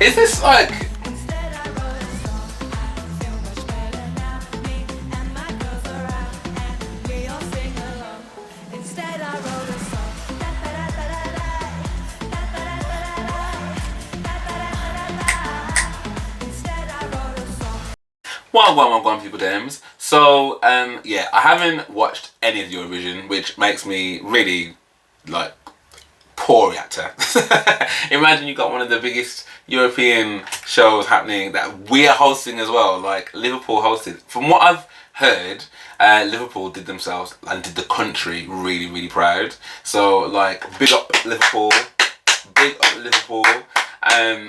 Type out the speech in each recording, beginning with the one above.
Is this like... Well, people dames. So, yeah, I haven't watched any of Eurovision, which makes me really, like, poor reactor. Imagine you got one of the biggest European shows happening that we are hosting as well, like Liverpool hosted. From what I've heard, Liverpool did themselves and did the country really, really proud. So, like, big up Liverpool,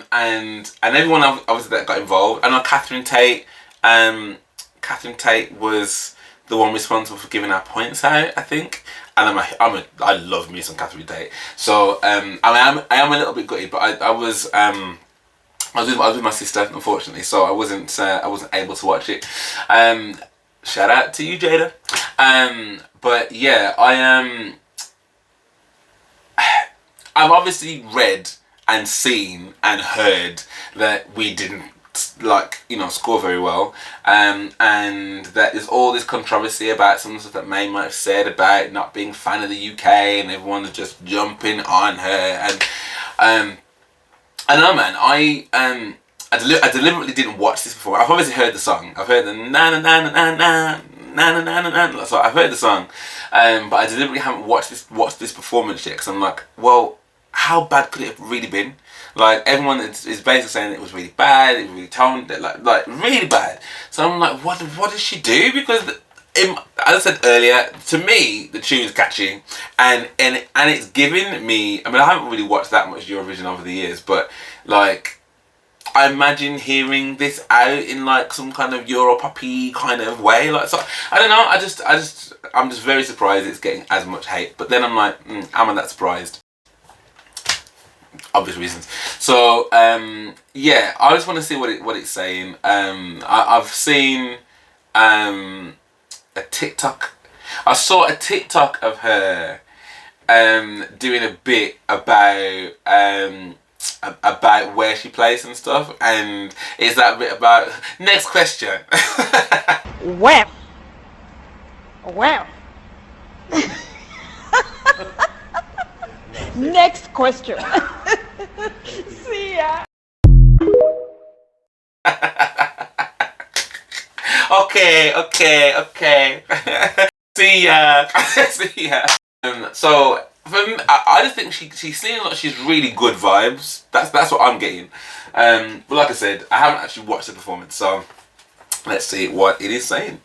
and everyone obviously that got involved. I know Catherine Tate was the one responsible for giving our points out, I think. And I love me some Catherine Tate. So I am a little bit gutted, but I was with my sister, unfortunately, so I wasn't able to watch it. Shout out to you, Jada. But yeah, I've obviously read and seen and heard that we didn't, like, you know, score very well, and that there's all this controversy about some of the stuff that Mae might have said about not being a fan of the UK, and everyone's just jumping on her. And I know, man, I deliberately didn't watch this before. I've obviously heard the song. I've heard the na na na na na na na na na na. So I've heard the song, but I deliberately haven't watched this performance yet, because I'm like, well, how bad could it have really been? Like, everyone is basically saying it was really bad, it was really toned, like really bad. So I'm like, what did she do? Because as I said earlier, to me the tune's catchy, and it's giving me. I mean, I haven't really watched that much Eurovision over the years, but like, I imagine hearing this out in like some kind of Europoppy kind of way. Like, so I don't know. I'm just very surprised it's getting as much hate. But then I'm like, am I that surprised? Obvious reasons. So yeah, I just want to see what it's saying. I've seen a TikTok. I saw a TikTok of her doing a bit about where she plays and stuff, and it's that bit about next question. Well. Next question. See ya. Okay. See ya. See ya. So for me, I just think she's seeming like she's really good vibes. That's what I'm getting. But like I said, I haven't actually watched the performance, so let's see what it is saying.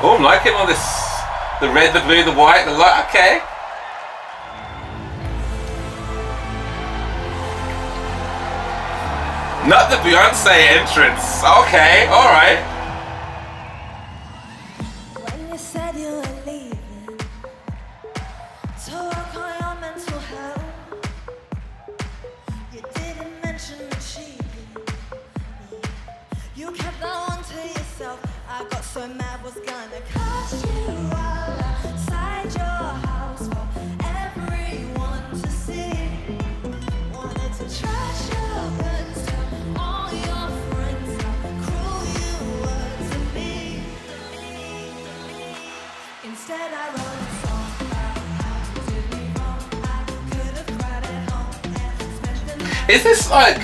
Oh, I'm liking all this. The red, the blue, the white, the light. Okay. Not the Beyonce entrance. Okay, alright. When you said you were leaving to work on your mental health, you didn't mention cheating. You kept that one to yourself. I got so mad, was gonna cost you all outside your house for everyone to see. Wanted to trash your goods, tell all your friends how cruel you were to me. Instead I wrote a song about how you did me wrong. I could have cried at home and spent the night. Is this like...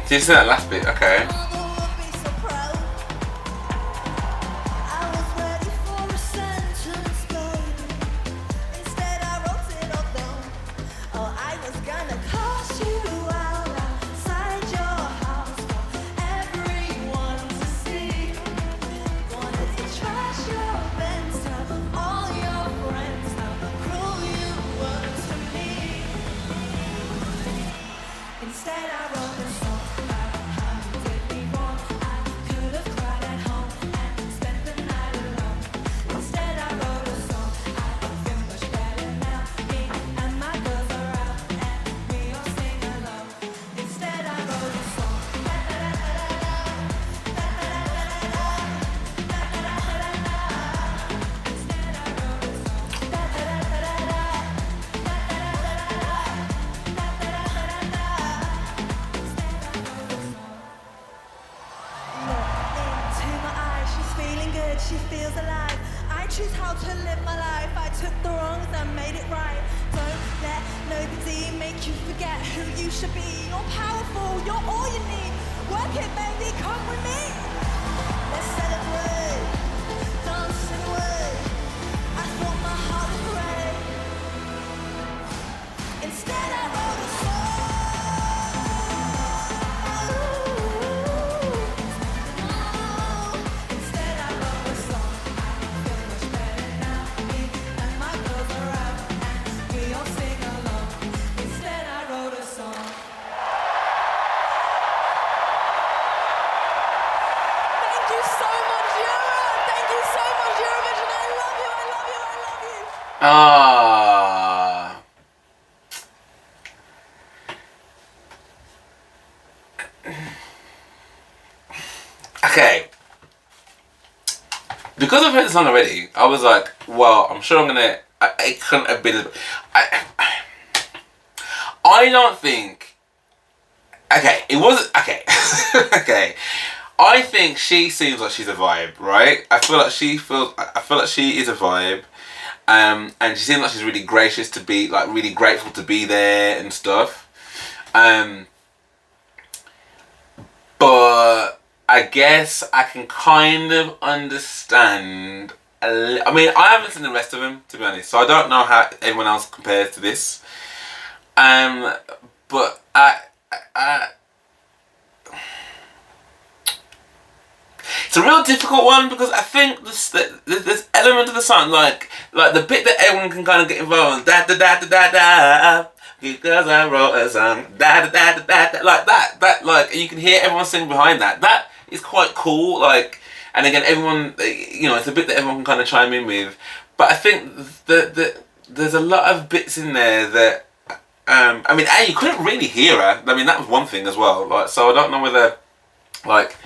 Did you see that last bit? Okay. feels alive. I choose how to live my life. I took the wrongs and made it right. Don't let nobody make you forget who you should be. You're powerful, you're all you need. Work it, baby, come with me. Let's celebrate, dancing away. I thought my heart would break. Instead I wrote a song. Instead I wrote a song. I feel much better now. Me and my girls are out and we all sing along. Instead I wrote a song. Thank you so much, Euro. Thank you so much, Eurovision. I love you, I love you, I love you. Ah. Okay. Because I've heard the song already, I was like, well, I'm sure I'm gonna. It couldn't have been. I don't think. Okay, it wasn't. Okay. Okay. I think she seems like she's a vibe, right? I feel like she feels. I feel like she is a vibe. And she seems like she's really gracious to be, like, really grateful to be there and stuff. But I guess I can kind of understand. I mean, I haven't seen the rest of them, to be honest, so I don't know how everyone else compares to this. But it's a real difficult one because I think this element of the song, like the bit that everyone can kind of get involved, da da da da da da, because I wrote a song, da da da da da, like that, like, and you can hear everyone singing behind that. That is quite cool, like, and again, everyone, you know, it's a bit that everyone can kind of chime in with. But I think there's a lot of bits in there that, I mean, you couldn't really hear her. I mean, that was one thing as well. Like, so I don't know whether, like,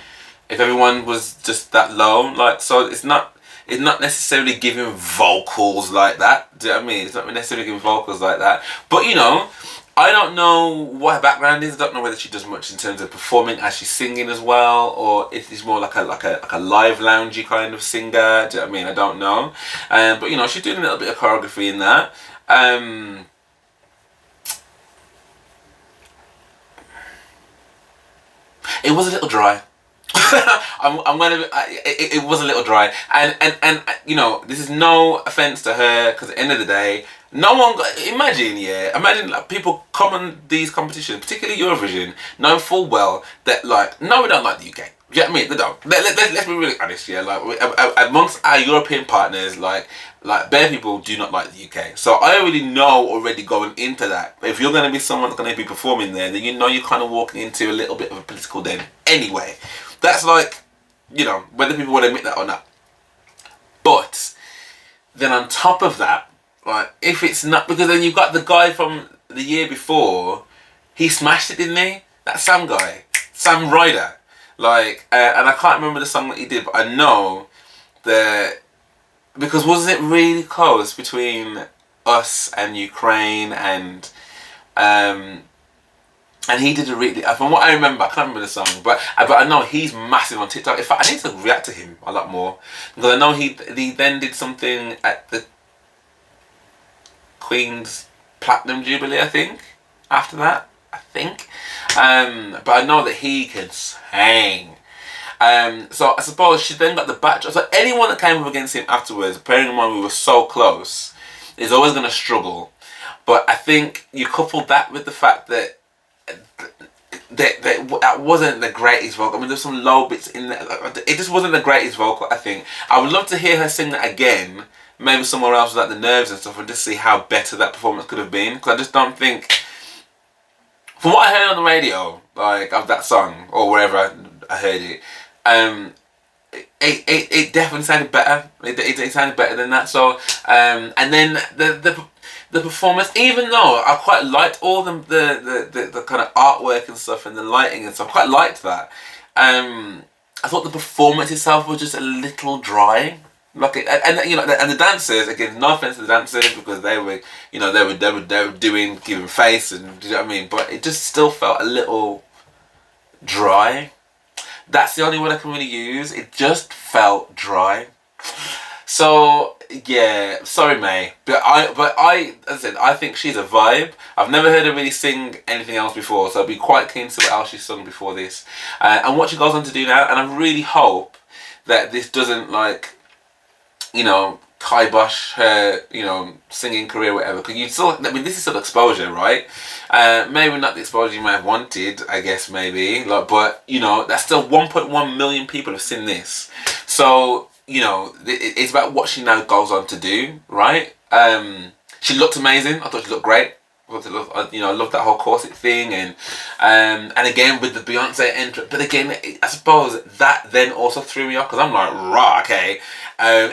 if everyone was just that low, like, so it's not necessarily giving vocals like that. Do you know what I mean? It's not necessarily giving vocals like that. But, you know, I don't know what her background is. I don't know whether she does much in terms of performing as she's singing as well, or if it's more like a live loungy kind of singer. Do you know what I mean? I don't know. But, you know, she's doing a little bit of choreography in that. It was a little dry. It was a little dry, and you know, this is no offense to her, because at the end of the day, no one imagine like, people come on these competitions, particularly Eurovision, knowing full well that, like, no, we don't like the UK. Do you know what I mean? They don't. Let's be really honest, yeah. Like, amongst our European partners, like bare people do not like the UK. So I already know already going into that, if you're going to be someone that's going to be performing there, then you know you're kind of walking into a little bit of a political den anyway. That's like, you know, whether people want to admit that or not. But then on top of that, like, if it's not, because then you've got the guy from the year before, he smashed it, didn't he? That Sam guy, Sam Ryder. Like, and I can't remember the song that he did, but I know that, because wasn't it really close between us and Ukraine, and he did a really, from what I remember, I can't remember the song, but I know he's massive on TikTok. In fact, I need to react to him a lot more, because I know he then did something at the Queen's Platinum Jubilee, I think, after that, but I know that he can sing. So I suppose she then got the backdrop. So anyone that came up against him afterwards, bearing in mind we were so close, is always going to struggle. But I think you couple that with the fact that that wasn't the greatest vocal. I mean, there's some low bits in there. It just wasn't the greatest vocal, I think. I would love to hear her sing that again, maybe somewhere else without the nerves and stuff, and just see how better that performance could have been. Because I just don't think, from what I heard on the radio, like, of that song, or wherever I heard it, it definitely sounded better. It sounded better than that. So, and then the performance, even though I quite liked all the kind of artwork and stuff and the lighting and stuff, I quite liked that. I thought the performance itself was just a little dry. Like, and you know, and the dancers, again, no offense to the dancers, because they were, you know, they were doing, giving face, and, do you know what I mean? But it just still felt a little dry. That's the only word I can really use. It just felt dry. So yeah, sorry Mae, but I, as I said, I think she's a vibe. I've never heard her really sing anything else before, so I'd be quite keen to see what else she's sung before this, and what she goes on to do now. And I really hope that this doesn't, like, you know, kibosh her, you know, singing career, whatever. Because you still, I mean, this is still exposure, right? Maybe not the exposure you might have wanted, I guess, maybe. Like, but you know, that's still 1.1 million people have seen this. So you know, it's about what she now goes on to do, right? She looked amazing. I thought she looked great. You know, I love that whole corset thing, and again with the Beyonce entrance. But again, I suppose that then also threw me off because I'm like, rah, okay.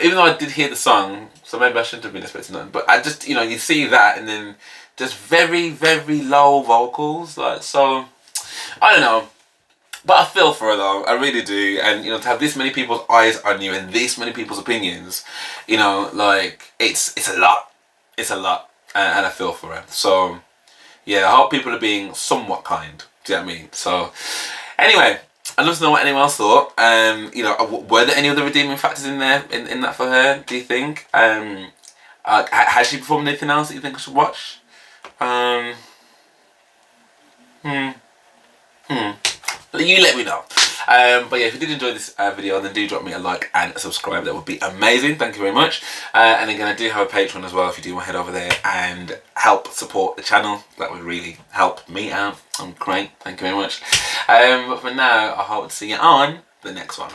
Even though I did hear the song, so maybe I shouldn't have been expecting nothing. But I just, you know, you see that and then just very, very low vocals, like, so. I don't know. But I feel for her though, I really do. And you know, to have this many people's eyes on you and this many people's opinions, you know, like, it's a lot. It's a lot. And I feel for her. So yeah, I hope people are being somewhat kind. Do you know what I mean? So anyway, I'd love to know what anyone else thought. You know, were there any other redeeming factors in there in that for her, do you think? Has she performed anything else that you think I should watch? You let me know. But yeah, if you did enjoy this video, then do drop me a like and a subscribe. That would be amazing. Thank you very much. And again, I do have a Patreon as well. If you do want to head over there and help support the channel, that would really help me out. I'm great. Thank you very much. But for now, I hope to see you on the next one.